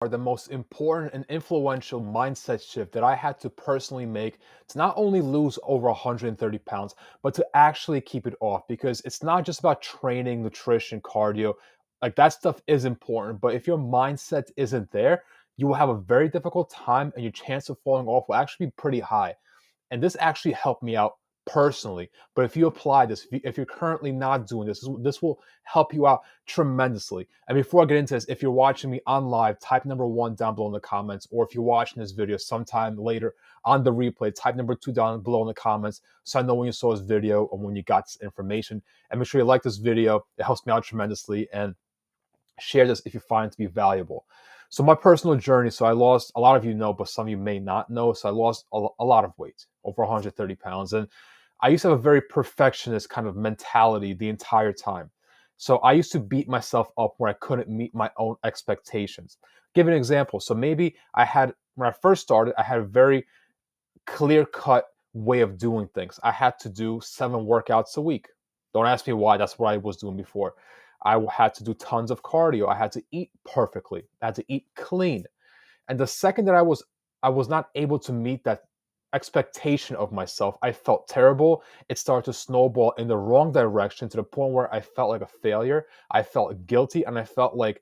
Are the most important and influential mindset shift that I had to personally make to not only lose over 130 pounds, but to actually keep it off. Because it's not just about training, nutrition, cardio. Like that stuff is important, but if your mindset isn't there, you will have a very difficult time and your chance of falling off will actually be pretty high. And this actually helped me out personally. But if you apply this, if you're currently not doing this will help you out tremendously. And before I get into this, if you're watching me on live, type number one down below in the comments. Or if you're watching this video sometime later on the replay, type number two down below in the comments so I know when you saw this video or when you got this information. And make sure you like this video. It helps me out tremendously. And share this if you find it to be valuable. So my personal journey, so I lost, a lot of you know, but some of you may not know. So I lost a lot of weight, over 130 pounds. And I used to have a very perfectionist kind of mentality the entire time. So I used to beat myself up where I couldn't meet my own expectations. Give an example. So maybe when I first started, I had a very clear cut way of doing things. I had to do 7 workouts a week. Don't ask me why. That's what I was doing before. I had to do tons of cardio. I had to eat perfectly. I had to eat clean. And the second that I was not able to meet that expectation of myself, I felt terrible. It started to snowball in the wrong direction to the point where I felt like a failure. I felt guilty and I felt like,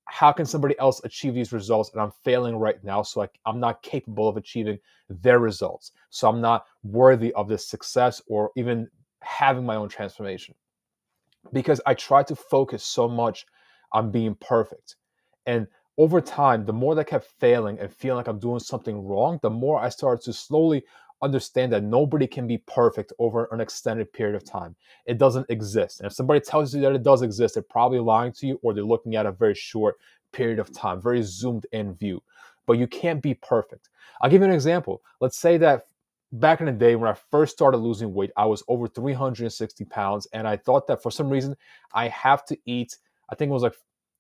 how can somebody else achieve these results and I'm failing right now? So I'm not capable of achieving their results. So I'm not worthy of this success or even having my own transformation, because I tried to focus so much on being perfect. And over time, the more that I kept failing and feeling like I'm doing something wrong, the more I started to slowly understand that nobody can be perfect over an extended period of time. It doesn't exist. And if somebody tells you that it does exist, they're probably lying to you or they're looking at a very short period of time, very zoomed in view. But you can't be perfect. I'll give you an example. Let's say that back in the day when I first started losing weight, I was over 360 pounds. And I thought that for some reason I have to eat, I think it was like,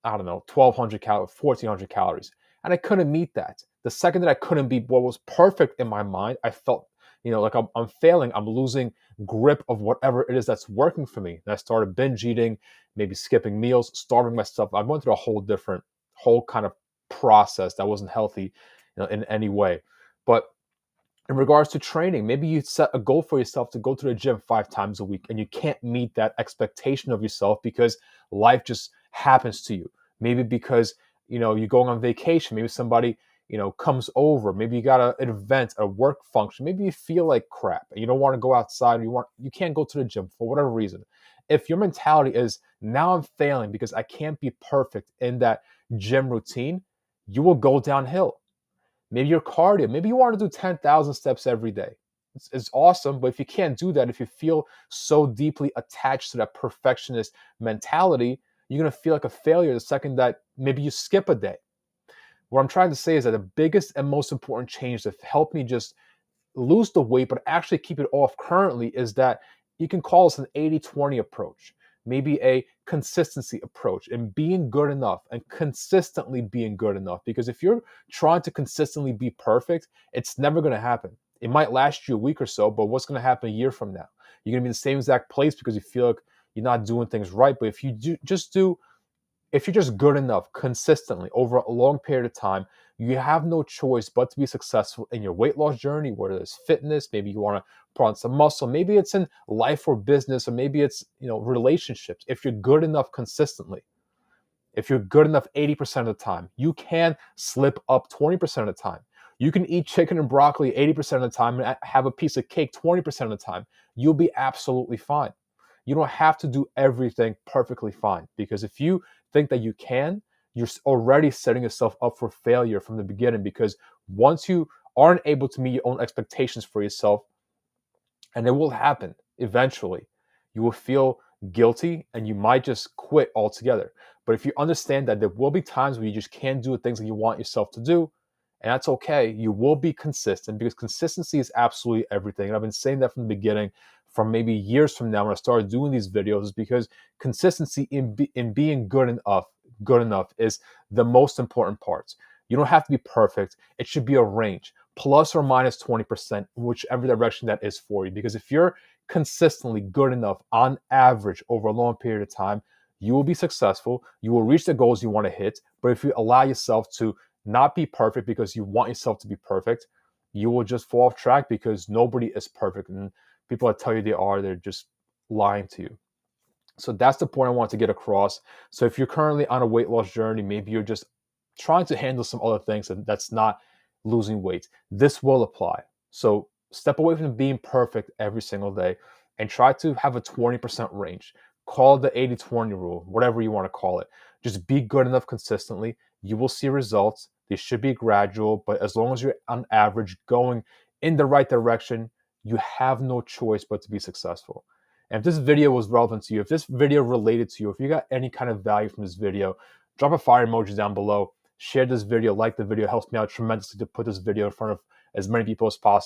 I don't know, 1,200 calories, 1,400 calories. And I couldn't meet that. The second that I couldn't be what was perfect in my mind, I felt, like I'm failing. I'm losing grip of whatever it is that's working for me. And I started binge eating, maybe skipping meals, starving myself. I went through a whole kind of process that wasn't healthy, in any way. But in regards to training, maybe you set a goal for yourself to go to the gym 5 times a week and you can't meet that expectation of yourself because life just happens to you. Maybe because, you're going on vacation. Maybe somebody, comes over. Maybe you got an event, a work function. Maybe you feel like crap and you don't want to go outside. You can't go to the gym for whatever reason. If your mentality is, now I'm failing because I can't be perfect in that gym routine, you will go downhill. Maybe your cardio, maybe you want to do 10,000 steps every day. It's awesome, but if you can't do that, if you feel so deeply attached to that perfectionist mentality, you're going to feel like a failure the second that maybe you skip a day. What I'm trying to say is that the biggest and most important change that helped me just lose the weight, but actually keep it off currently is that you can call this an 80-20 approach, maybe a consistency approach, and being good enough and consistently being good enough. Because if you're trying to consistently be perfect, it's never going to happen. It might last you a week or so, but what's going to happen a year from now? You're going to be in the same exact place because you feel like you're not doing things right. But if you're just good enough consistently over a long period of time, you have no choice but to be successful in your weight loss journey, whether it's fitness, maybe you want to put on some muscle, maybe it's in life or business, or maybe it's, relationships. If you're good enough consistently, if you're good enough 80% of the time, you can slip up 20% of the time. You can eat chicken and broccoli 80% of the time and have a piece of cake 20% of the time. You'll be absolutely fine. You don't have to do everything perfectly fine, because if you think that you can, you're already setting yourself up for failure from the beginning, because once you aren't able to meet your own expectations for yourself, and it will happen eventually, you will feel guilty and you might just quit altogether. But if you understand that there will be times where you just can't do the things that you want yourself to do, and that's okay, you will be consistent, because consistency is absolutely everything. And I've been saying that from the beginning, from maybe years from now when I started doing these videos, is because consistency in being good enough is the most important part. You don't have to be perfect. It should be a range, plus or minus 20%, whichever direction that is for you. Because if you're consistently good enough on average over a long period of time, you will be successful. You will reach the goals you want to hit. But if you allow yourself to not be perfect because you want yourself to be perfect. You will just fall off track because nobody is perfect. And people that tell you they are, they're just lying to you. So that's the point I want to get across. So if you're currently on a weight loss journey, maybe you're just trying to handle some other things and that's not losing weight, this will apply. So step away from being perfect every single day and try to have a 20% range. Call it the 80-20 rule, whatever you want to call it. Just be good enough consistently. You will see results. They should be gradual, but as long as you're on average going in the right direction, you have no choice but to be successful. And if this video was relevant to you, if this video related to you, if you got any kind of value from this video, drop a fire emoji down below. Share this video, like the video. It helps me out tremendously to put this video in front of as many people as possible.